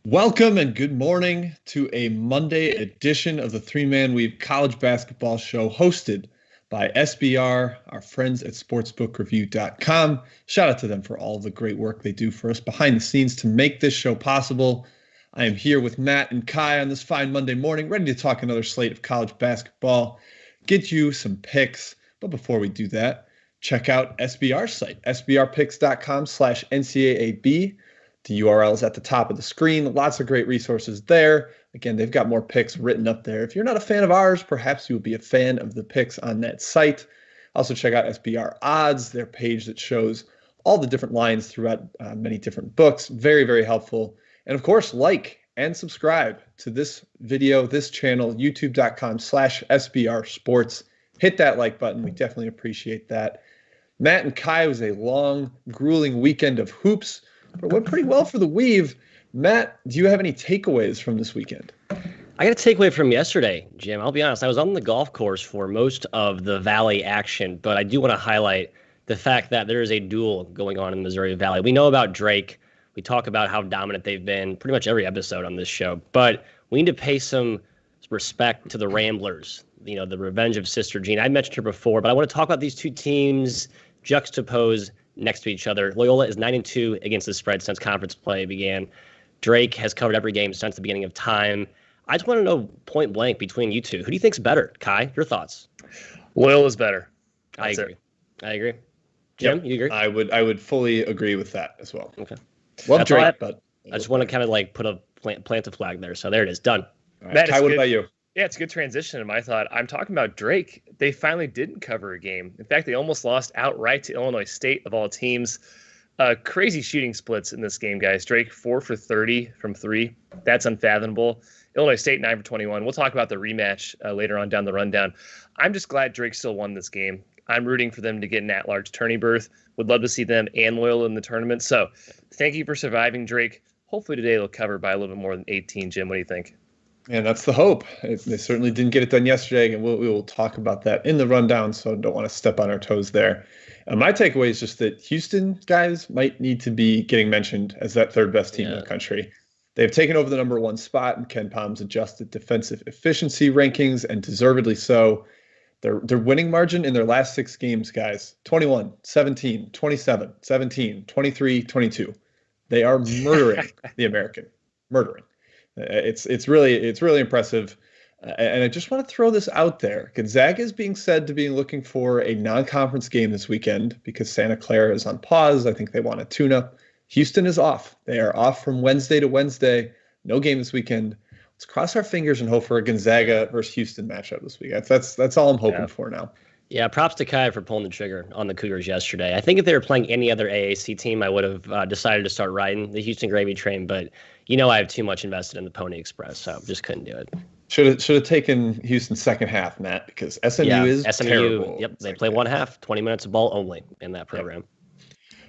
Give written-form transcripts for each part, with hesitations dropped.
Welcome and good morning to a Monday edition of the Three Man Weave College Basketball Show hosted by SBR, our friends at sportsbookreview.com. Shout out to them for all the great work they do for us behind the scenes to make this show possible. I am here with Matt and Ky on this fine Monday morning, ready to talk another slate of college basketball, get you some picks. But before we do that, check out SBR's site, sbrpicks.com/NCAAB. The URL is at the top of the screen. Lots of great resources there. Again, they've got more picks written up there. If you're not a fan of ours, perhaps you will be a fan of the picks on that site. Also check out SBR Odds, their page that shows all the different lines throughout many different books. Very, very helpful. And of course, like and subscribe to this video, this channel, youtube.com/SBR Sports. Hit that like button. We definitely appreciate that. Matt and Ky, was a long, grueling weekend of hoops, but it went pretty well for the Weave. Matt, do you have any takeaways from this weekend? I got a takeaway from yesterday, Jim. I'll be honest. I was on the golf course for most of the Valley action, but I do want to highlight the fact that there is a duel going on in the Missouri Valley. We know about Drake. We talk about how dominant they've been pretty much every episode on this show, but we need to pay some respect to the Ramblers, the revenge of Sister Jean. I mentioned her before, but I want to talk about these two teams juxtaposed next to each other. Loyola is 9-2 against the spread since conference play began. Drake has covered every game since the beginning of time. I just want to know point blank between you two, who do you think's better? Ky, your thoughts? Loyola's better. I agree. Jim, Yep. you agree? I would fully agree with that as well. Okay. Love Drake, but I just want to kind of put a plant a flag there. So there it is, done. all right. Matt, Ky, what about you? Yeah, it's a good transition in my thought. I'm talking about Drake. They finally didn't cover a game. In fact, they almost lost outright to Illinois State of all teams. Crazy shooting splits in this game, guys. Drake 4 for 30 from 3. That's unfathomable. Illinois State 9 for 21. We'll talk about the rematch later on down the rundown. I'm just glad Drake still won this game. I'm rooting for them to get an at-large tourney berth. Would love to see them and Loyola in the tournament. So thank you for surviving, Drake. Hopefully today they'll cover by a little bit more than 18. Jim, what do you think? And that's the hope. They certainly didn't get it done yesterday, and we will talk about that in the rundown, so don't want to step on our toes there. My takeaway is just that Houston guys might need to be getting mentioned as that third best team in the country. They've taken over the number 1 spot in Ken Palm's adjusted defensive efficiency rankings, and deservedly so. Their winning margin in their last 6 games, guys, 21, 17, 27, 17, 23, 22. They are murdering the American. Murdering. It's really impressive. And I just want to throw this out there. Gonzaga is being said to be looking for a non-conference game this weekend because Santa Clara is on pause. I think they want a tune-up. Houston is off. They are off from Wednesday to Wednesday. No game this weekend. Let's cross our fingers and hope for a Gonzaga versus Houston matchup this week. That's all I'm hoping for now. Yeah, props to Ky for pulling the trigger on the Cougars yesterday. I think if they were playing any other AAC team, I would have decided to start riding the Houston gravy train. But I have too much invested in the Pony Express, so just couldn't do it. Should have taken Houston's second half, Matt, because SMU is terrible. Yep, they play one half, 20 minutes of ball only in that program. Yep.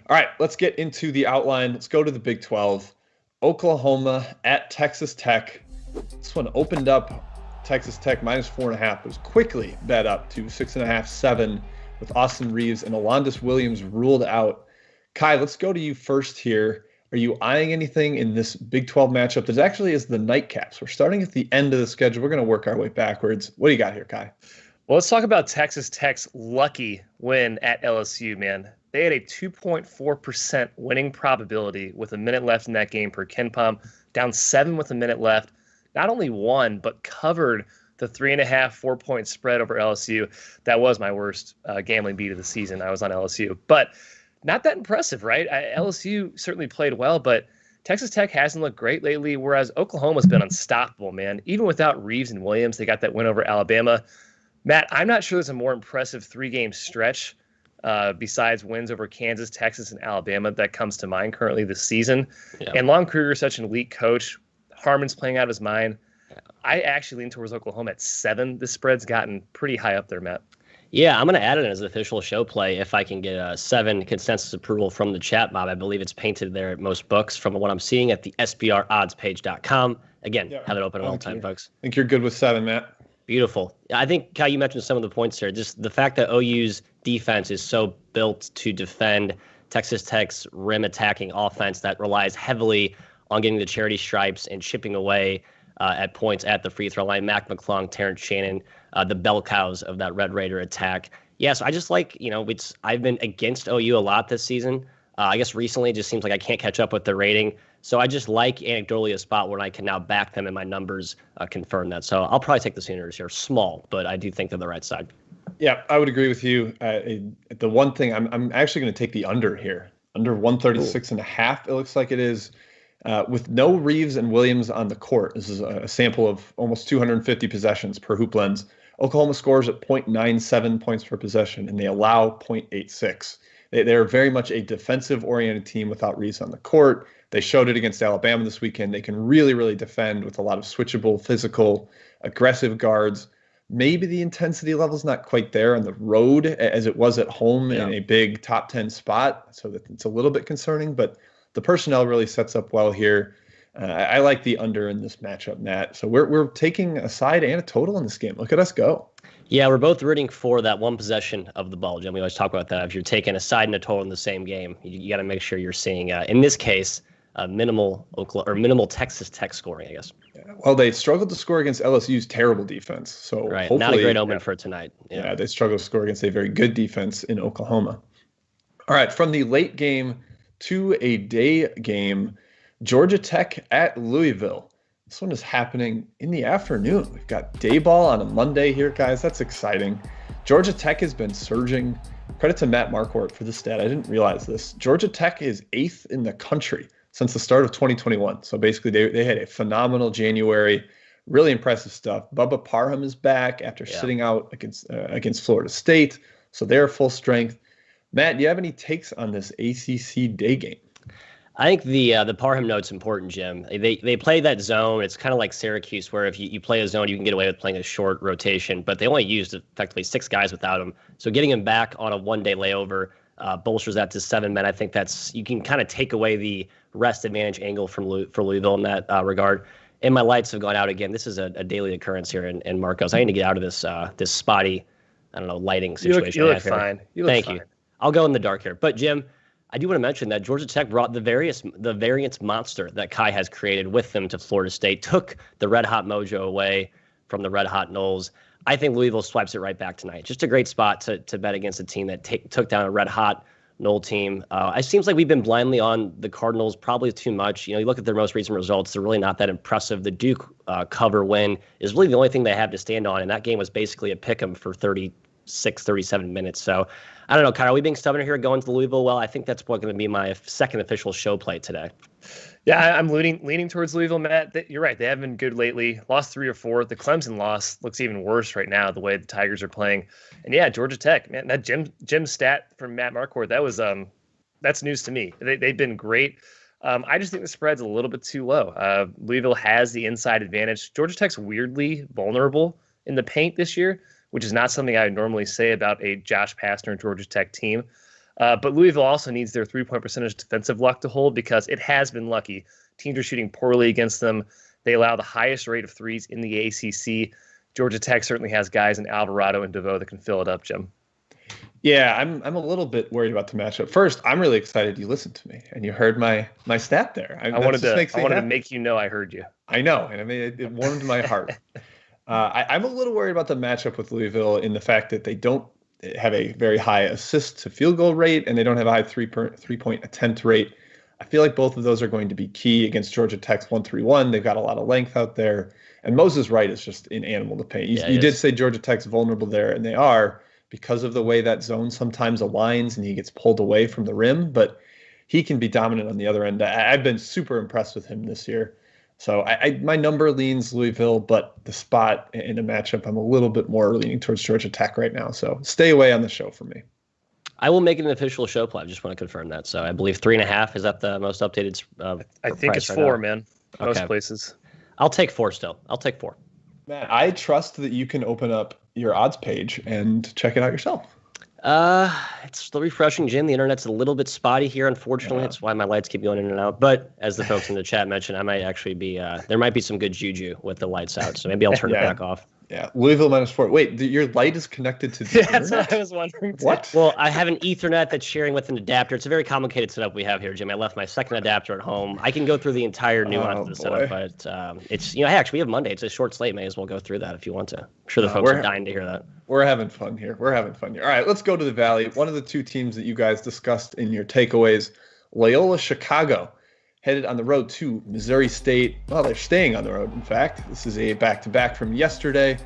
All right, let's get into the outline. Let's go to the Big 12. Oklahoma at Texas Tech. This one opened up Texas Tech minus 4.5. It was quickly bet up to 6.5, 7 with Austin Reeves and Alondas Williams ruled out. Ky, let's go to you first here. Are you eyeing anything in this Big 12 matchup that actually is the nightcaps? We're starting at the end of the schedule. We're going to work our way backwards. What do you got here, Ky? Well, let's talk about Texas Tech's lucky win at LSU, man. They had a 2.4% winning probability with a minute left in that game per Ken Palm, down 7 with a minute left. Not only won, but covered the 3.5, 4-point spread over LSU. That was my worst gambling beat of the season. I was on LSU. But not that impressive, right? LSU certainly played well, but Texas Tech hasn't looked great lately, whereas Oklahoma's been unstoppable, man. Even without Reeves and Williams, they got that win over Alabama. Matt, I'm not sure there's a more impressive 3-game stretch besides wins over Kansas, Texas, and Alabama that comes to mind currently this season. Yeah. And Lon Kruger is such an elite coach. Harmon's playing out his mind. I actually lean towards Oklahoma at 7. The spread's gotten pretty high up there, Matt. Yeah, I'm going to add it as an official show play if I can get a 7 consensus approval from the chat mob. I believe it's painted there at most books from what I'm seeing at the SBRoddspage.com. Again, have it open at all time, folks. I think you're good with 7, Matt. Beautiful. I think, Ky, you mentioned some of the points there. Just the fact that OU's defense is so built to defend Texas Tech's rim attacking offense that relies heavily on getting the charity stripes and chipping away at points at the free throw line. Mac McClung, Terrence Shannon, the bell cows of that Red Raider attack. Yes, I just like, I've been against OU a lot this season. I guess recently it just seems like I can't catch up with the rating. So I just like anecdotally a spot where I can now back them and my numbers confirm that. So I'll probably take the Sooners here, small, but I do think they're the right side. Yeah, I would agree with you. The one thing I'm actually going to take the under here, under 136.5. It looks like it is. With no Reeves and Williams on the court, this is a sample of almost 250 possessions per hoop lens. Oklahoma scores at 0.97 points per possession, and they allow 0.86. They're very much a defensive-oriented team without Reeves on the court. They showed it against Alabama this weekend. They can really, really defend with a lot of switchable, physical, aggressive guards. Maybe the intensity level's not quite there on the road as it was at home in a big top 10 spot, so that it's a little bit concerning, but the personnel really sets up well here. I like the under in this matchup, Matt. So we're taking a side and a total in this game. Look at us go. Yeah, we're both rooting for that one possession of the ball, Jim. We always talk about that. If you're taking a side and a total in the same game, you got to make sure you're seeing, in this case, minimal Texas Tech scoring, I guess. Yeah, well, they struggled to score against LSU's terrible defense. So right, not a great omen for tonight. Yeah, they struggled to score against a very good defense in Oklahoma. All right, from the late game to a day game, Georgia Tech at Louisville. This one is happening in the afternoon. We've got day ball on a Monday here, guys. That's exciting. Georgia Tech has been surging. Credit to Matt Marquardt for the stat. I didn't realize this. Georgia Tech is 8th in the country since the start of 2021. So basically, they had a phenomenal January. Really impressive stuff. Bubba Parham is back after sitting out against Florida State. So they're full strength. Matt, do you have any takes on this ACC day game? I think the Parham note's important, Jim. They play that zone. It's kind of like Syracuse, where if you play a zone, you can get away with playing a short rotation. But they only used effectively 6 guys without him. So getting him back on a one-day layover bolsters that to 7 men. I think you can kind of take away the rest advantage angle for Louisville in that regard. And my lights have gone out again. This is a daily occurrence here in Marcos. I need to get out of this spotty, lighting situation. You look fine. Thank you. I'll go in the dark here. But Jim, I do want to mention that Georgia Tech brought the variance monster that Ky has created with them to Florida State, took the red hot mojo away from the red hot Noles. I think Louisville swipes it right back tonight. Just a great spot to bet against a team that took down a red hot Nole team. It seems like we've been blindly on the Cardinals probably too much. You look at their most recent results, they're really not that impressive. The Duke cover win is really the only thing they have to stand on, and that game was basically a pick 'em for 36, 37 minutes. So I don't know, Kyle, are we being stubborn here going to Louisville? Well, I think that's going to be my second official show play today. Yeah, I'm leaning towards Louisville, Matt. You're right. They haven't been good lately. Lost 3 or 4. The Clemson loss looks even worse right now, the way the Tigers are playing. And yeah, Georgia Tech, man, that Jim stat from Matt Marquardt, that's news to me. They've been great. I just think the spread's a little bit too low. Louisville has the inside advantage. Georgia Tech's weirdly vulnerable in the paint this year, which is not something I would normally say about a Josh Pastner Georgia Tech team. But Louisville also needs their 3-point percentage defensive luck to hold because it has been lucky. Teams are shooting poorly against them. They allow the highest rate of threes in the ACC. Georgia Tech certainly has guys in Alvarado and DeVoe that can fill it up, Jim. Yeah, I'm a little bit worried about the matchup. First, I'm really excited you listened to me and you heard my stat there. I wanted to make you know I heard you. I know, and I mean it warmed my heart. I'm a little worried about the matchup with Louisville in the fact that they don't have a very high assist to field goal rate, and they don't have a high three-point attempt rate. I feel like both of those are going to be key against Georgia Tech's 1-3-1. They've got a lot of length out there, and Moses Wright is just an animal to paint. You did say Georgia Tech's vulnerable there, and they are because of the way that zone sometimes aligns and he gets pulled away from the rim, but he can be dominant on the other end. I've been super impressed with him this year. So my number leans Louisville, but the spot in a matchup, I'm a little bit more leaning towards Georgia Tech right now. So stay away on the show for me. I will make it an official show play. I just want to confirm that. So I believe 3.5. Is that the most updated? I think it's 4, man. Most places. I'll take 4 still. I'll take 4. Matt, I trust that you can open up your odds page and check it out yourself. It's still refreshing, Jim. The internet's a little bit spotty here, unfortunately. That's why my lights keep going in and out. But as the folks in the chat mentioned, I might actually be there might be some good juju with the lights out, so maybe I'll turn it back off. Yeah, Louisville -4. Wait, your light is connected to the Yeah, that's internet? what I was wondering. What? Well, I have an Ethernet that's sharing with an adapter. It's a very complicated setup we have here, Jim. I left my second adapter at home. I can go through the entire nuance of the setup, but it's, hey, actually, we have Monday. It's a short slate. May as well go through that if you want to. I'm sure the folks are dying to hear that. We're having fun here. All right, let's go to the Valley. One of the two teams that you guys discussed in your takeaways, Loyola Chicago, headed on the road to Missouri State. Well, they're staying on the road, in fact. This is a back-to-back from yesterday.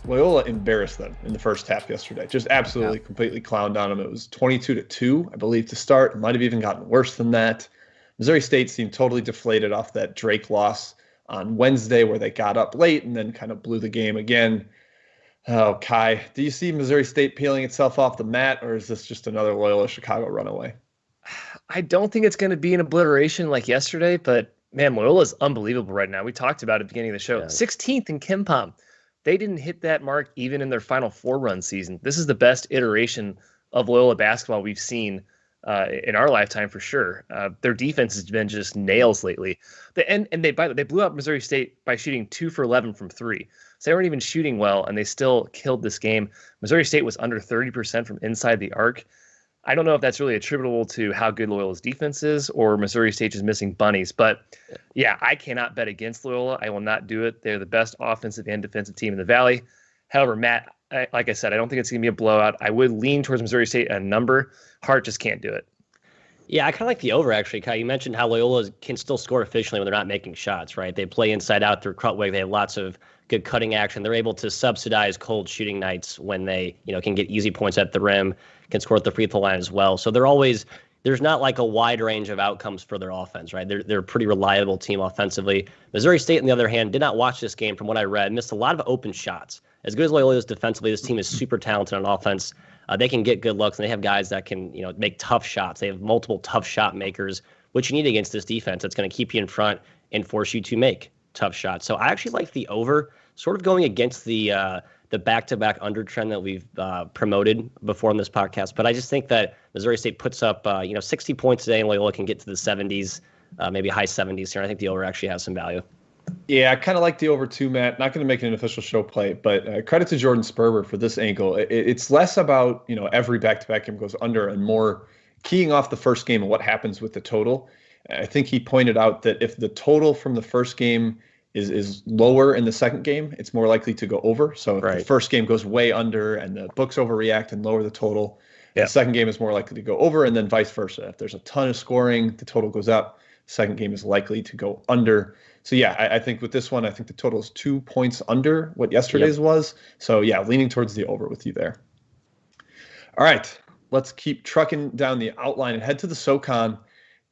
Loyola embarrassed them in the first half yesterday. Just absolutely, completely clowned on them. It was 22-2, I believe, to start. It might have even gotten worse than that. Missouri State seemed totally deflated off that Drake loss on Wednesday where they got up late and then kind of blew the game again. Oh, Ky, do you see Missouri State peeling itself off the mat, or is this just another Loyola Chicago runaway? I don't think it's going to be an obliteration like yesterday, but man, Loyola is unbelievable right now. We talked about it at the beginning of the show. 16th in KenPom. They didn't hit that mark even in their Final Four run season. This is the best iteration of Loyola basketball we've seen in our lifetime for sure. Their defense has been just nails lately. They blew out Missouri State by shooting 2 for 11 from 3. So they weren't even shooting well, and they still killed this game. Missouri State was under 30% from inside the arc. I don't know if that's really attributable to how good Loyola's defense is or Missouri State just missing bunnies. But, yeah, I cannot bet against Loyola. I will not do it. They're the best offensive and defensive team in the Valley. However, Matt, like I said, I don't think it's going to be a blowout. I would lean towards Missouri State a number. Hart just can't do it. Yeah, I kind of like the over, actually, Ky. You mentioned how Loyola can still score efficiently when they're not making shots, right? They play inside out through Krutwig. They have lots of good cutting action. They're able to subsidize cold shooting nights when they, can get easy points at the rim, can score at the free throw line as well. So there's not like a wide range of outcomes for their offense, right? They're a pretty reliable team offensively. Missouri State, on the other hand, did not watch this game from what I read, missed a lot of open shots. As good as Loyola is defensively, this team is super talented on offense. They can get good looks, and they have guys that can, make tough shots. They have multiple tough shot makers, which you need against this defense that's going to keep you in front and force you to make tough shots. So I actually like the over, sort of going against the back-to-back under trend that we've promoted before on this podcast. But I just think that Missouri State puts up 60 points today, and Loyola can get to the 70s, maybe high 70s here. I think the over actually has some value. Yeah, I kind of like the over too, Matt. Not going to make it an official show play, but credit to Jordan Sperber for this angle. It's less about, every back-to-back game goes under and more keying off the first game and what happens with the total. I think he pointed out that if the total from the first game is lower in the second game, it's more likely to go over. So if the first game goes way under and the books overreact and lower the total, the second game is more likely to go over, and then vice versa. If there's a ton of scoring, the total goes up. Second game is likely to go under. So, yeah, I think with this one, I think the total is 2 points under what yesterday's was. So, yeah, leaning towards the over with you there. All right, let's keep trucking down the outline and head to the SoCon.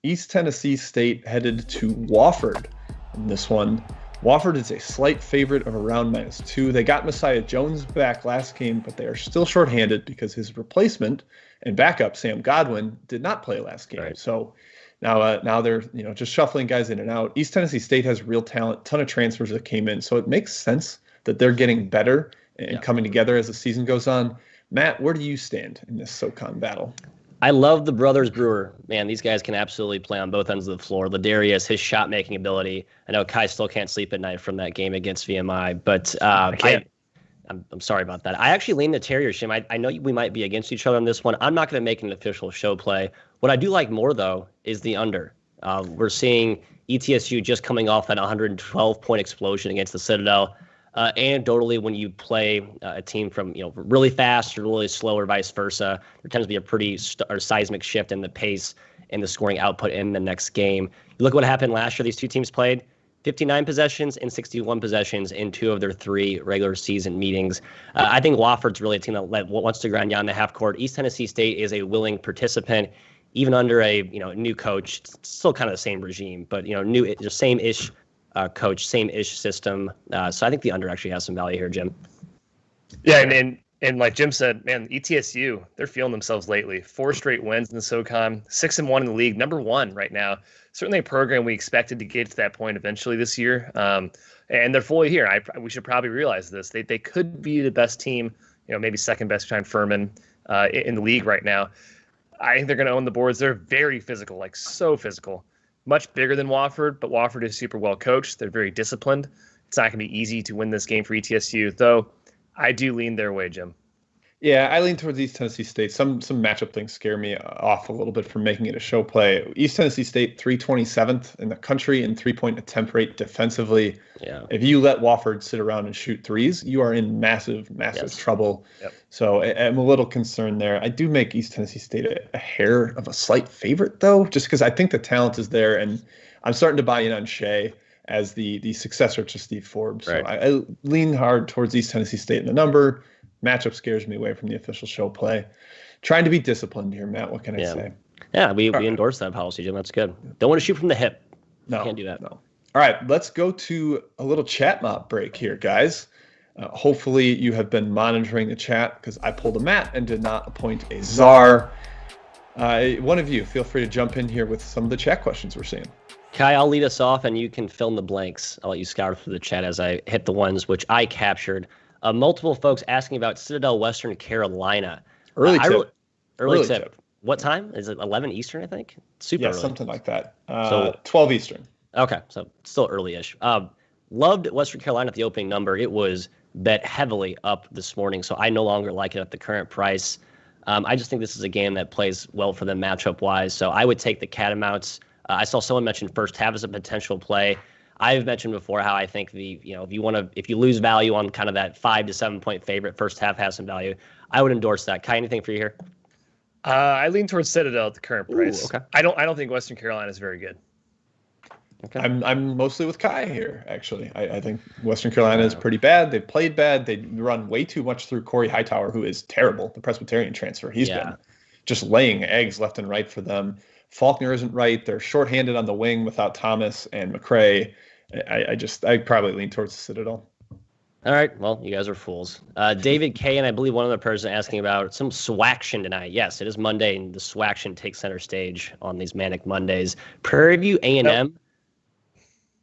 East Tennessee State headed to Wofford in this one. Wofford is a slight favorite of around -2. They got Messiah Jones back last game, but they are still shorthanded because his replacement and backup, Sam Godwin, did not play last game. Right. So now they're just shuffling guys in and out. East Tennessee State has real talent, ton of transfers that came in, so it makes sense that they're getting better and coming together as the season goes on. Matt, where do you stand in this SoCon battle? I love the brothers Brewer. Man, these guys can absolutely play on both ends of the floor. Ladarius, his shot-making ability. I know Ky still can't sleep at night from that game against VMI, but I'm sorry about that. I actually lean the Terriers, Jim. I know we might be against each other on this one. I'm not going to make an official show play. What I do like more, though, is the under. We're seeing ETSU just coming off that 112-point explosion against the Citadel. Anecdotally, when you play a team from really fast or really slow or vice versa, there tends to be a pretty seismic shift in the pace and the scoring output in the next game. You look at what happened last year. These two teams played 59 possessions and 61 possessions in 2 of their 3 regular season meetings. I think Wofford's really a team that wants to grind down the half court. East Tennessee State is a willing participant, even under a new coach. It's still kind of the same regime, but new, same-ish. Coach, same-ish system. So I think the under actually has some value here, Jim. Yeah, and like Jim said, man, ETSU, they're feeling themselves lately. 4 straight wins in the SoCon, 6-1 in the league, number 1 right now. Certainly a program we expected to get to that point eventually this year. And they're fully here. We should probably realize this. They could be the best team, maybe second best behind Furman in the league right now. I think they're going to own the boards. They're very physical, like so physical. Much bigger than Wofford, but Wofford is super well coached. They're very disciplined. it's not going to be easy to win this game for ETSU, though I do lean their way, Jim. Yeah, I lean towards East Tennessee State. Some matchup things scare me off a little bit from making it a show play. East Tennessee State 327th in the country in 3-point attempt rate defensively. Yeah. If you let Wofford sit around and shoot threes, you are in massive trouble. Yep. So I'm a little concerned there. I do make East Tennessee State a hair of a slight favorite, though, just because I think the talent is there, and I'm starting to buy in on Shea as the successor to Steve Forbes. Right. So I lean hard towards East Tennessee State in the number. Matchup scares me away from the official show play. Trying to be disciplined here, Matt. What can I say? Yeah, we endorse that policy, Jim. That's good. Don't want to shoot from the hip. No, can't do that. No. All right, let's go to a little chat mob break here, guys. Hopefully you have been monitoring the chat because I pulled a Matt and did not appoint a czar. One of you, feel free to jump in here with some of the chat questions we're seeing. Ky, I'll lead us off, and you can fill in the blanks. I'll let you scour through the chat as I hit the ones which I captured. Multiple folks asking about Citadel, Western Carolina. Early tip. What time? Is it 11 Eastern, I think? Super early. Something like that. 12 Eastern. Okay, so still early-ish. Loved Western Carolina at the opening number. It was bet heavily up this morning, so I no longer like it at the current price. I just think this is a game that plays well for them matchup-wise, so I would take the Catamounts. I saw someone mention first half as a potential play. I've mentioned before how I think if you lose value on kind of that 5 to 7 point favorite, first half has some value. I would endorse that. Ky, anything for you here? I lean towards Citadel at the current price. Okay. I don't think Western Carolina is very good. Okay. I'm mostly with Ky here, actually. I think Western Carolina is pretty bad. They played bad. They run way too much through Corey Hightower, who is terrible, the Presbyterian transfer. He's been just laying eggs left and right for them. Faulkner isn't right. They're shorthanded on the wing without Thomas and McCray. I probably lean towards the Citadel. All right. Well, you guys are fools. David K. and I believe one other person asking about some swaction tonight. Yes, it is Monday, and the swaction takes center stage on these manic Mondays. Prairie View A&M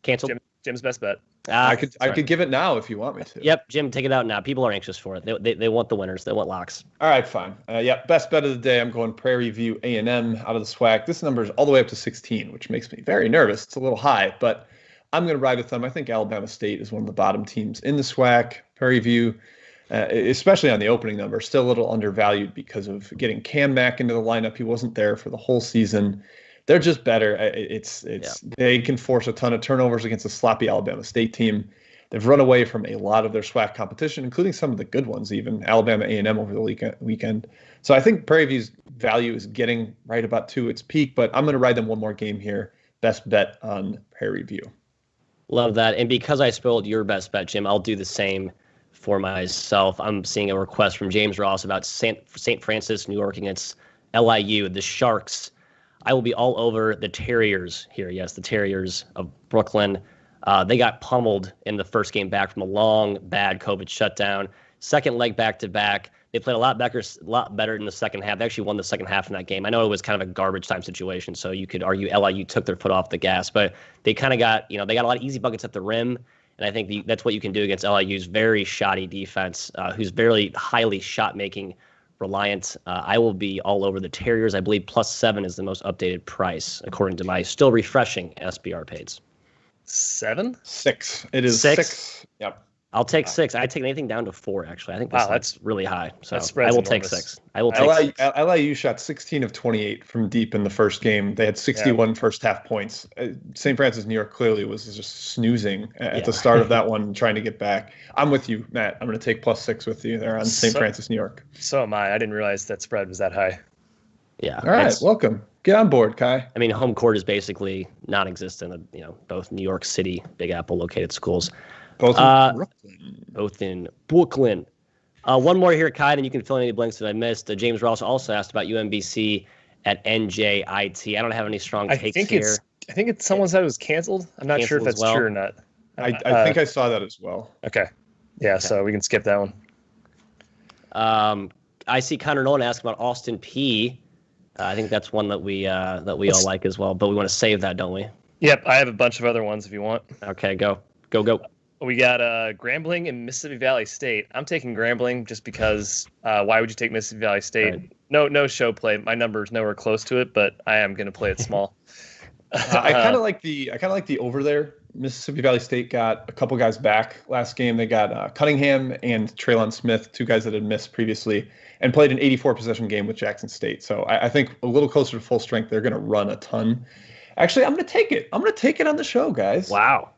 canceled. Jim's best bet. I could give it now if you want me to. Yep, Jim, take it out now. People are anxious for it. They want the winners. They want locks. All right, fine. Best bet of the day. I'm going Prairie View A&M out of the SWAC. This number is all the way up to 16, which makes me very nervous. It's a little high, but I'm going to ride with them. I think Alabama State is one of the bottom teams in the SWAC. Prairie View, especially on the opening number, still a little undervalued because of getting Cam Mack into the lineup. He wasn't there for the whole season. They're just better. They can force a ton of turnovers against a sloppy Alabama State team. They've run away from a lot of their SWAC competition, including some of the good ones, even Alabama A&M over the weekend. So I think Prairie View's value is getting right about to its peak, but I'm going to ride them one more game here. Best bet on Prairie View. Love that. And because I spoiled your best bet, Jim, I'll do the same for myself. I'm seeing a request from James Ross about St. Francis, New York against LIU, the Sharks. I will be all over the Terriers here. Yes, the Terriers of Brooklyn. They got pummeled in the first game back from a long, bad COVID shutdown. Second leg back-to-back. They played a lot better in the second half. They actually won the second half in that game. I know it was kind of a garbage time situation, so you could argue LIU took their foot off the gas, but they kind of got, they got a lot of easy buckets at the rim, and I think that's what you can do against LIU's very shoddy defense, who's very highly shot-making reliant. I will be all over the Terriers. I believe +7 is the most updated price, according to my still refreshing SBR page. 7? 6. It is 6. Yep. I'll take 6. I'd take anything down to 4, actually. I think that's really high. So I will take 6. I will take 6. LIU shot 16 of 28 from deep in the first game. They had 61 first half points. St. Francis, New York clearly was just snoozing at the start of that one, trying to get back. I'm with you, Matt. I'm going to take +6 with you there on St. Francis, New York. So am I. I didn't realize that spread was that high. Yeah. All right. Welcome. Get on board, Ky. I mean, home court is basically non-existent. Both New York City, Big Apple located schools. Both in Brooklyn. Both in Brooklyn. One more here, Ky, and you can fill in any blanks that I missed. James Ross also asked about UMBC at NJIT. I don't have any strong takes here. I think someone said it was canceled. I'm not sure if that's true or not. I think I saw that as well. Okay. Yeah, okay. So we can skip that one. I see Connor Nolan asked about Austin P. I think that's one that we all like as well, but we want to save that, don't we? Yep, I have a bunch of other ones if you want. Okay, go. We got Grambling and Mississippi Valley State. I'm taking Grambling just because. Why would you take Mississippi Valley State? Right. No show play. My number's nowhere close to it, but I am going to play it small. I kind of like the over there Mississippi Valley State got a couple guys back last game. They got Cunningham and Traylon Smith, two guys that had missed previously, and played an 84 possession game with Jackson State. So I think a little closer to full strength, they're going to run a ton. Actually, I'm going to take it. I'm going to take it on the show, guys. Wow.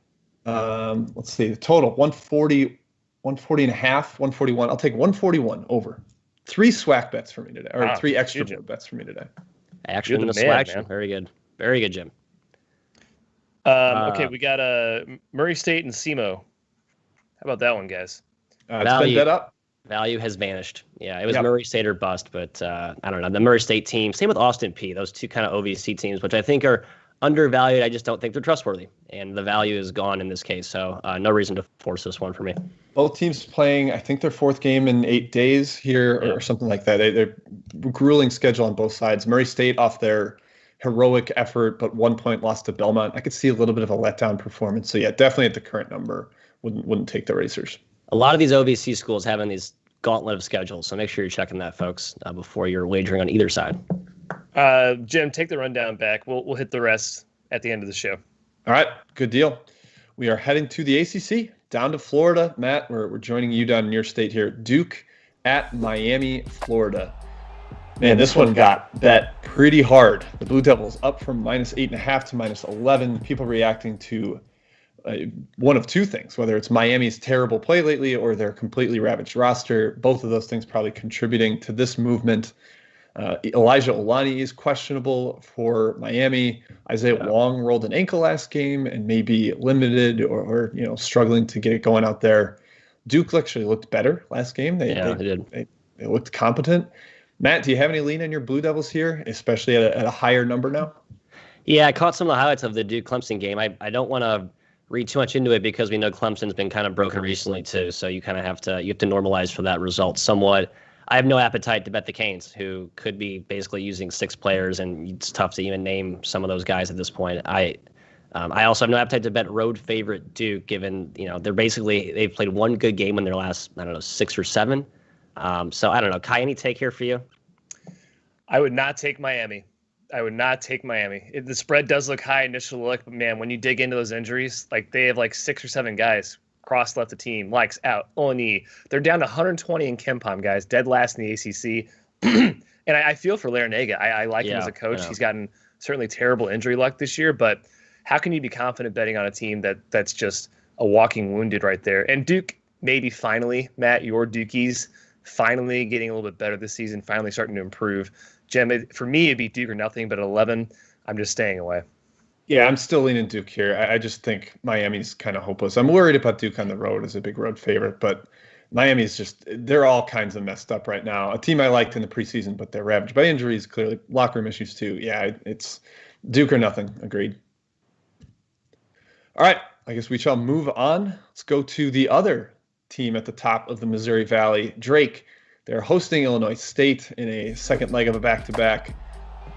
Let's see. The total, 140 and a half, 141. I'll take 141 over. 3 SWAC bets for me today, or 3 extra bets for me today. Action in the SWAC, man. Very good. Very good, Jim. Okay, we got Murray State and SEMO. How about that one, guys? It's been dead up. Value has vanished. Yeah, it was Murray State or bust, but I don't know. The Murray State team, same with Austin P. Those two kind of OVC teams, which I think are undervalued. I just don't think they're trustworthy, and the value is gone in this case. So no reason to force this one for me. Both teams playing, I think, their 4th game in 8 days here or something like that. They're grueling schedule on both sides. Murray State off their heroic effort, but 1 point loss to Belmont. I could see a little bit of a letdown performance. So yeah, definitely at the current number, wouldn't take the Racers. A lot of these OVC schools having these gauntlet of schedules, so make sure you're checking that, folks, before you're wagering on either side. Jim, take the rundown back. We'll hit the rest at the end of the show. All right, good deal. We are heading to the ACC, down to Florida. Matt, we're joining you down in your state here. Duke at Miami, Florida. Man, this one got bet pretty hard. The Blue Devils up from -8.5 to -11. People reacting to one of two things, whether it's Miami's terrible play lately or their completely ravaged roster. Both of those things probably contributing to this movement. Elijah Olani is questionable for Miami. Isaiah Wong rolled an ankle last game and may be limited or struggling to get it going out there. Duke actually looked better last game. They did. They looked competent. Matt, do you have any lean on your Blue Devils here, especially at a higher number now? Yeah, I caught some of the highlights of the Duke-Clemson game. I don't want to read too much into it because we know Clemson's been kind of broken recently too, so you kind of have to normalize for that result somewhat. I have no appetite to bet the Canes, who could be basically using 6 players, and it's tough to even name some of those guys at this point. I also have no appetite to bet road favorite Duke, given they've played one good game in their last 6 or 7. So I don't know. Ky, any take here for you? I would not take Miami. The spread does look high initial look, but man, when you dig into those injuries, like they have like 6 or 7 guys cross left the team, likes out, Olani. They're down to 120 in Kempom, guys, dead last in the ACC. And I feel for Larinaga. I like him as a coach. He's gotten certainly terrible injury luck this year, but how can you be confident betting on a team that's just a walking wounded right there? And Duke, maybe finally, Matt, your Dukies, finally getting a little bit better this season, finally starting to improve. Jim, for me, it'd be Duke or nothing, but at 11, I'm just staying away. Yeah, I'm still leaning Duke here. I just think Miami's kind of hopeless. I'm worried about Duke on the road as a big road favorite, but Miami's they're all kinds of messed up right now. A team I liked in the preseason, but they're ravaged by injuries, clearly locker room issues too. Yeah, it's Duke or nothing. Agreed. All right, I guess we shall move on. Let's go to the other team at the top of the Missouri Valley, Drake. They're hosting Illinois State in a second leg of a back-to-back.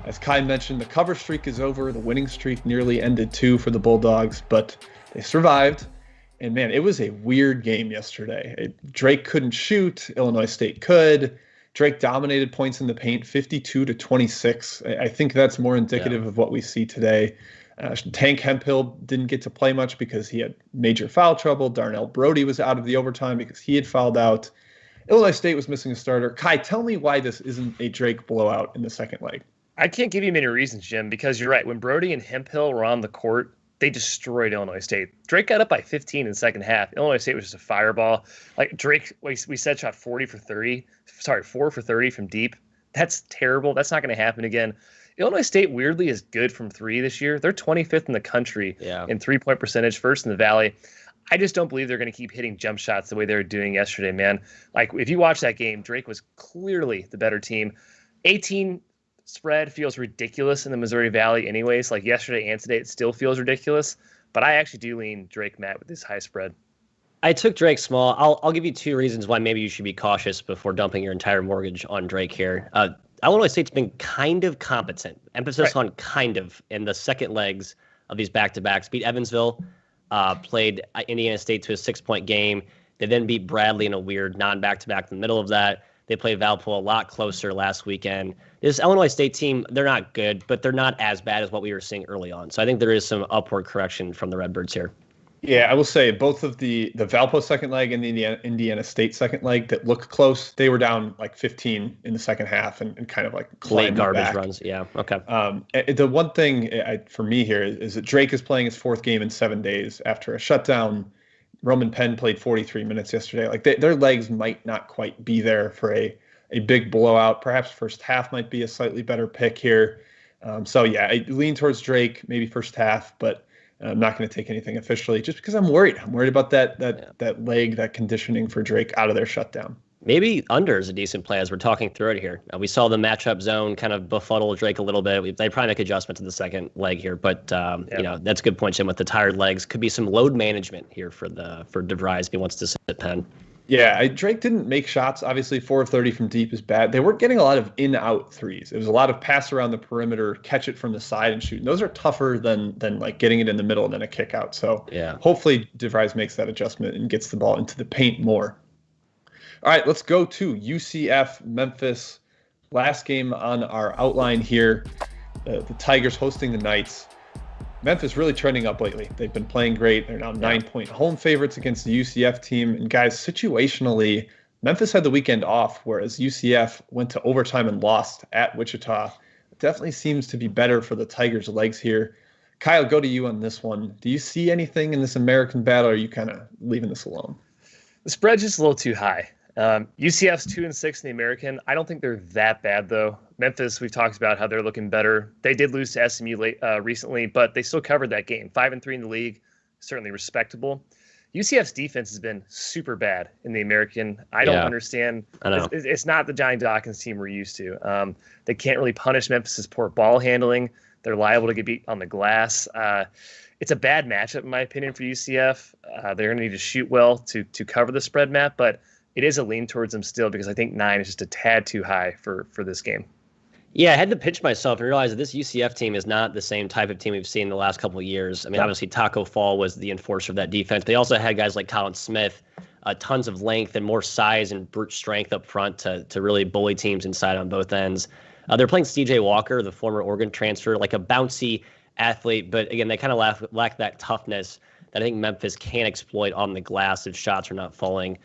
As Ky mentioned, the cover streak is over. The winning streak nearly ended too for the Bulldogs, but they survived. And man, it was a weird game yesterday. Drake couldn't shoot. Illinois State could. Drake dominated points in the paint, 52-26. I think that's more indicative of what we see today. Tank Hemphill didn't get to play much because he had major foul trouble. Darnell Brody was out of the overtime because he had fouled out. Illinois State was missing a starter. Ky, tell me why this isn't a Drake blowout in the second leg. I can't give you many reasons, Jim, because you're right. When Brody and Hemphill were on the court, they destroyed Illinois State. Drake got up by 15 in the second half. Illinois State was just a fireball. Like Drake, we said shot 4 for 30 from deep. That's terrible. That's not going to happen again. Illinois State weirdly is good from 3 this year. They're 25th in the country in 3-point percentage, first in the Valley. I just don't believe they're going to keep hitting jump shots the way they were doing yesterday, man. Like if you watch that game, Drake was clearly the better team. 18 spread feels ridiculous in the Missouri Valley anyways. Like yesterday and today, it still feels ridiculous. But I actually do lean Drake, Matt, with this high spread. I took Drake small. I'll give you 2 reasons why maybe you should be cautious before dumping your entire mortgage on Drake here. Illinois State's been kind of competent. Emphasis on kind of in the second legs of these back-to-backs. Beat Evansville, played Indiana State to a 6-point game. They then beat Bradley in a weird non-back-to-back in the middle of that. They played Valpo a lot closer last weekend. This Illinois State team, they're not good, but they're not as bad as what we were seeing early on. So I think there is some upward correction from the Redbirds here. Yeah, I will say both of the Valpo second leg and the Indiana State second leg that look close, they were down like 15 in the second half and kind of like Late climbed garbage back. runs. Yeah. Okay. The one thing for me here is that Drake is playing his fourth game in 7 days after a shutdown. Roman Penn played 43 minutes yesterday. Like their legs might not quite be there for a big blowout. Perhaps first half might be a slightly better pick here. So yeah, I lean towards Drake, maybe first half, but I'm not going to take anything officially just because I'm worried. I'm worried about that leg, that conditioning for Drake out of their shutdown. Maybe under is a decent play as we're talking through it here. We saw the matchup zone kind of befuddle Drake a little bit. They probably make adjustment to the second leg here, but that's a good point, Jim. With the tired legs, could be some load management here for DeVries if he wants to sit Penn. Yeah, Drake didn't make shots. Obviously, 4 of 30 from deep is bad. They weren't getting a lot of in-out threes. It was a lot of pass around the perimeter, catch it from the side and shoot. And those are tougher than like getting it in the middle and then a kick out. So hopefully DeVries makes that adjustment and gets the ball into the paint more. All right, let's go to UCF Memphis. Last game on our outline here. The Tigers hosting the Knights. Memphis really trending up lately. They've been playing great. They're now 9-point home favorites against the UCF team. And guys, situationally, Memphis had the weekend off, whereas UCF went to overtime and lost at Wichita. It definitely seems to be better for the Tigers' legs here. Kyle, go to you on this one. Do you see anything in this American battle, or are you kind of leaving this alone? The spread's just a little too high. UCF's 2-6 in the American. I don't think they're that bad, though. Memphis, we've talked about how they're looking better. They did lose to SMU recently, but they still covered that game. 5-3 in the league, certainly respectable. UCF's defense has been super bad in the American. I don't understand. I know. It's not the Johnny Dawkins team we're used to. They can't really punish Memphis's poor ball handling. They're liable to get beat on the glass. It's a bad matchup, in my opinion, for UCF. They're going to need to shoot well to cover the spread map, but it is a lean towards them still because I think 9 is just a tad too high for this game. Yeah, I had to pinch myself and realize that this UCF team is not the same type of team we've seen the last couple of years. I mean, obviously Taco Fall was the enforcer of that defense, but they also had guys like Colin Smith, tons of length and more size and brute strength up front to really bully teams inside on both ends. They're playing C.J. Walker, the former Oregon transfer, like a bouncy athlete, but again, they kind of lack that toughness that I think Memphis can exploit on the glass if shots are not falling.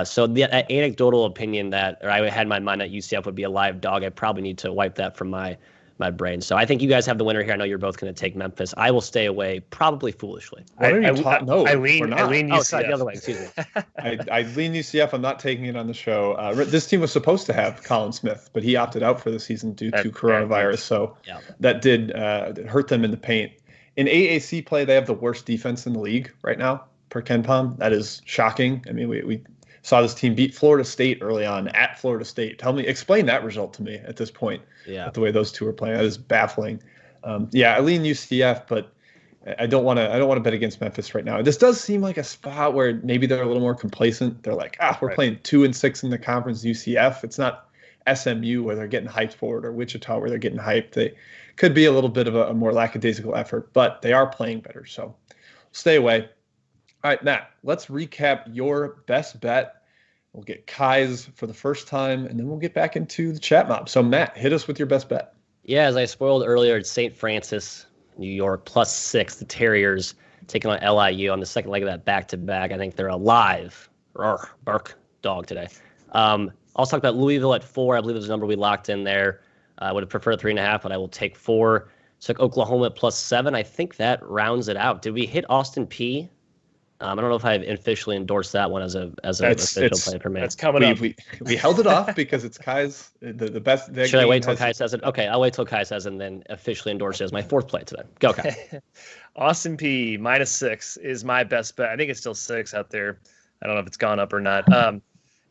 So the anecdotal opinion or I had in my mind that UCF would be a live dog, I probably need to wipe that from my brain. So I think you guys have the winner here. I know you're both going to take Memphis. I will stay away, probably foolishly. No, I lean UCF. Sorry, the other way. Excuse me. I lean UCF. I'm not taking it on the show. This team was supposed to have Colin Smith, but he opted out for the season due to coronavirus. So that did hurt them in the paint. In AAC play, they have the worst defense in the league right now per KenPom. That is shocking. I mean, we saw this team beat Florida State early on at Florida State. Explain that result to me at this point. Yeah, the way those two are playing, that is baffling. I lean UCF, but I don't want to bet against Memphis right now. This does seem like a spot where maybe they're a little more complacent. They're like, we're playing 2-6 in the conference. UCF. It's not SMU where they're getting hyped for it, or Wichita where they're getting hyped. They could be a little bit of a more lackadaisical effort, but they are playing better. So stay away. All right, Matt, let's recap your best bet. We'll get Ky's for the first time, and then we'll get back into the chat mob. So, Matt, hit us with your best bet. Yeah, as I spoiled earlier, it's St. Francis, New York, +6. The Terriers taking on LIU on the second leg of that back-to-back. I think they're a live bark dog today. Also talk about Louisville at 4. I believe there's a number we locked in there. I would have preferred 3.5, but I will take 4. Took Oklahoma at +7. I think that rounds it out. Did we hit Austin Peay? I don't know if I've officially endorsed that one as an official play for me. That's coming up. We held it off because it's Ky's the best. Should I wait till Ky says it? Okay, I'll wait till Ky says it and then officially endorse it as my 4th play today. Go, Ky. Austin Peay -6 is my best bet. I think it's still 6 out there. I don't know if it's gone up or not.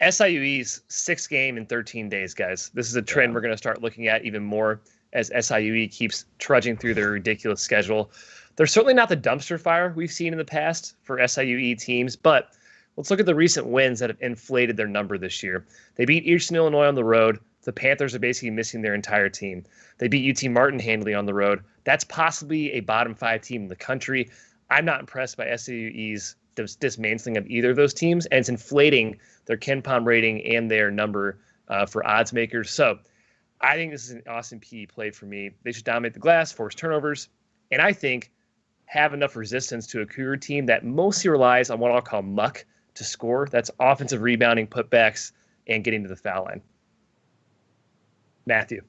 SIUE's 6th game in 13 days, guys. This is a trend we're going to start looking at even more as SIUE keeps trudging through their ridiculous schedule. They're certainly not the dumpster fire we've seen in the past for SIUE teams, but let's look at the recent wins that have inflated their number this year. They beat Eastern Illinois on the road. The Panthers are basically missing their entire team. They beat UT Martin handily on the road. That's possibly a bottom 5 team in the country. I'm not impressed by SIUE's dismantling of either of those teams, and it's inflating their KenPom rating and their number for odds makers. So I think this is an Austin Peay play for me. They should dominate the glass, force turnovers, and I think have enough resistance to a Cougar team that mostly relies on what I'll call muck to score. That's offensive rebounding, putbacks, and getting to the foul line. Matthew.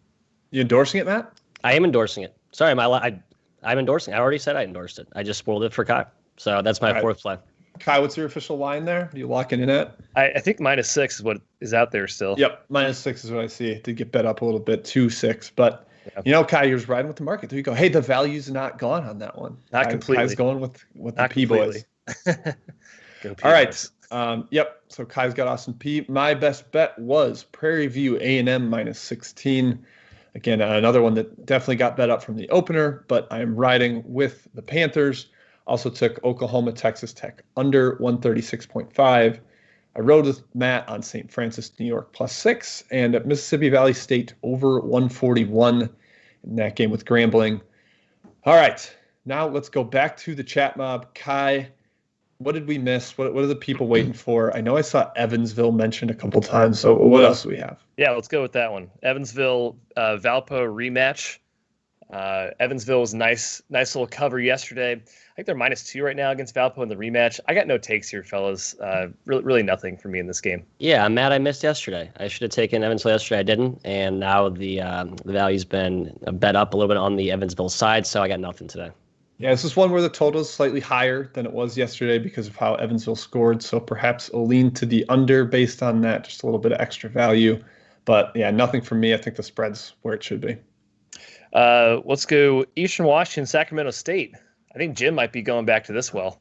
You endorsing it, Matt? I am endorsing it. Sorry, I'm endorsing. I already said I endorsed it. I just spoiled it for Ky. So that's my fourth play. Ky, what's your official line there? Are you locking in at? I think -6 is what is out there still. Yep, -6 is what I see. It did get bet up a little bit to 6, but Ky, you're riding with the market. There you go. Hey, the value's not gone on that one. Not completely. Ky's going with the P boys. Go P All right. boys. Yep. So Ky's got Austin P. My best bet was Prairie View A&M -16. Again, another one that definitely got bet up from the opener, but I am riding with the Panthers. Also took Oklahoma, Texas Tech under 136.5. I rode with Matt on St. Francis, New York +6, and at Mississippi Valley State over 141 in that game with Grambling. All right, now let's go back to the chat mob. Ky, what did we miss? What are the people waiting for? I know I saw Evansville mentioned a couple times, so what else do we have? Yeah, let's go with that one. Evansville, Valpo rematch. Evansville was nice little cover yesterday. I think they're -2 right now against Valpo in the rematch. I got no takes here, fellas. Really nothing for me in this game. Yeah, I'm mad I missed yesterday. I should have taken Evansville yesterday. I didn't, and now the value's been bet up a little bit on the Evansville side, so I got nothing today. Yeah, this is one where the total is slightly higher than it was yesterday because of how Evansville scored. So perhaps a lean to the under based on that, just a little bit of extra value. But yeah, nothing from me. I think the spread's where it should be. Let's go Eastern Washington, Sacramento State. I think Jim might be going back to this well.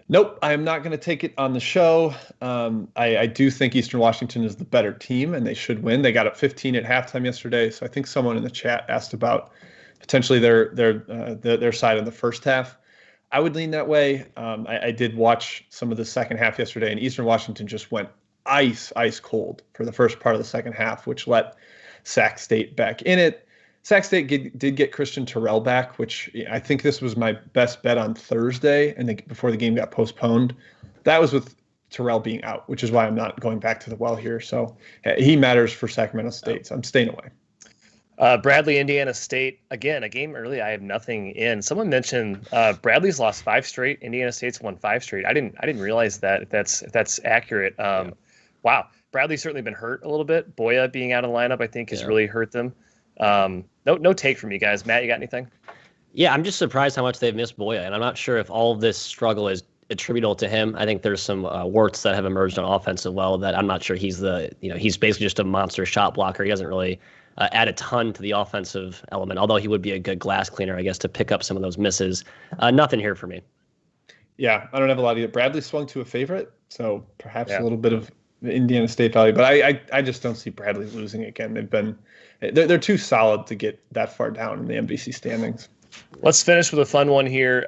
Nope, I am not going to take it on the show. I do think Eastern Washington is the better team, and they should win. They got up 15 at halftime yesterday. So I think someone in the chat asked about potentially their side in the first half. I would lean that way. I did watch some of the second half yesterday, and Eastern Washington just went ice cold for the first part of the second half, which let Sac State back in it. Sac State did get Christian Terrell back, which I think this was my best bet on Thursday, and before the game got postponed. That was with Terrell being out, which is why I'm not going back to the well here. So he matters for Sacramento State, so I'm staying away. Bradley, Indiana State. Again, a game early. I have nothing in. Someone mentioned Bradley's lost 5 straight. Indiana State's won 5 straight. I didn't realize that. If that's accurate. Wow. Bradley's certainly been hurt a little bit. Boya being out of the lineup, I think, has really hurt them. No take from you guys. Matt, you got anything? Yeah, I'm just surprised how much they've missed Boya, and I'm not sure if all of this struggle is attributable to him. I think there's some warts that have emerged on offense as well that I'm not sure he's basically just a monster shot blocker. He doesn't really add a ton to the offensive element, although he would be a good glass cleaner, I guess, to pick up some of those misses. Nothing here for me. Yeah, I don't have a lot either. Bradley swung to a favorite, so perhaps a little bit of Indiana State value, but I just don't see Bradley losing again. They're too solid to get that far down in the MVC standings. Let's finish with a fun one here.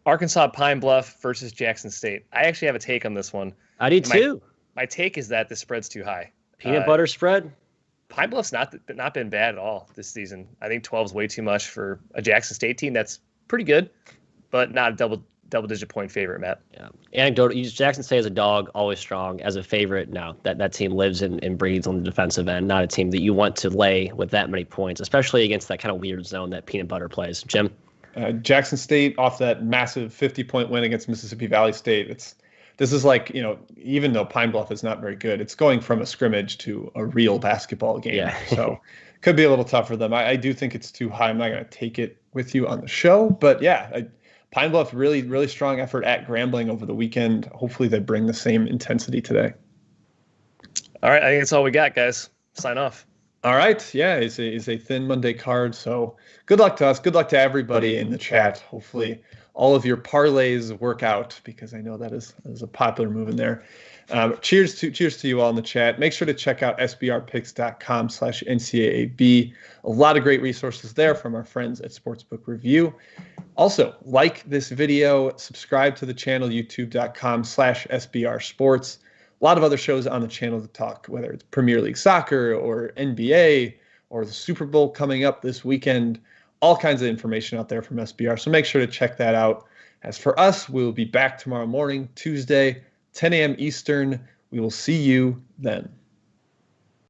Arkansas Pine Bluff versus Jackson State. I actually have a take on this one. I do too. My take is that the spread's too high. Peanut butter spread? Pine Bluff's not been bad at all this season. I think 12 is way too much for a Jackson State team that's pretty good, but not a double-digit point favorite, Matt. Yeah. Anecdotal. Jackson State as a dog, always strong. As a favorite, no. That team lives and breathes on the defensive end. Not a team that you want to lay with that many points, especially against that kind of weird zone that Peanut Butter plays. Jim? Jackson State off that massive 50-point win against Mississippi Valley State. This is like, even though Pine Bluff is not very good, it's going from a scrimmage to a real basketball game. Yeah. So could be a little tough for them. I do think it's too high. I'm not going to take it with you on the show, but yeah, Pine Bluff, really, really strong effort at Grambling over the weekend. Hopefully they bring the same intensity today. All right. I think that's all we got, guys. Sign off. All right. Yeah, it's a thin Monday card. So good luck to us. Good luck to everybody in the chat. Hopefully all of your parlays work out, because I know that is a popular move in there. Cheers to you all in the chat. Make sure to check out sbrpicks.com/NCAAB. A lot of great resources there from our friends at Sportsbook Review. Also, like this video, subscribe to the channel, youtube.com/SBRsports. A lot of other shows on the channel to talk, whether it's Premier League Soccer or NBA or the Super Bowl coming up this weekend. All kinds of information out there from SBR, so make sure to check that out. As for us, we'll be back tomorrow morning, Tuesday, 10 a.m. Eastern. We will see you then.